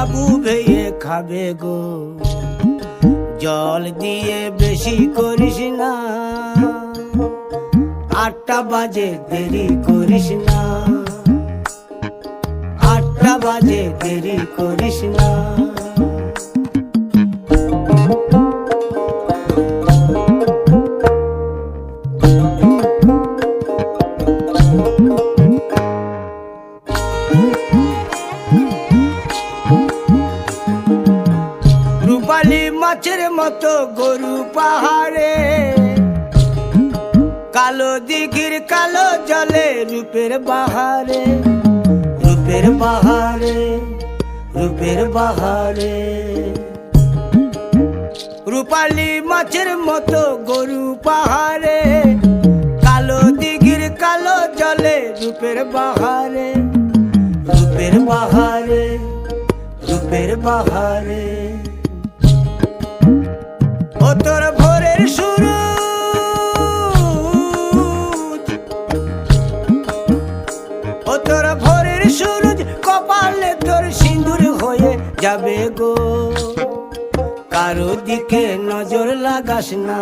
বাবু ভেয়ে খাবে গো, জল দিয়ে বেশি করিস না, 8টা বাজে দেরি করিস না, 8টা বাজে দেরি করিস না। রূপালী মাছের মতো গরু পাহাড়ে, কালো দিঘির কালো জলে রূপের বাহারে, রূপের বাহারে, রূপের বাহারে। রূপালী মাছের মতো গরু পাহাড়ে, কালো দিঘির কালো জলে রূপের বাহারে, রূপের বাহারে, রূপের বাহারে। ও তোর ভোরের সূরজ, ও তোর ভোরের সূরজ, কপালে তোর সিঁদুর হয়ে যাবে গো, কারো দিকে নজর লাগাস না।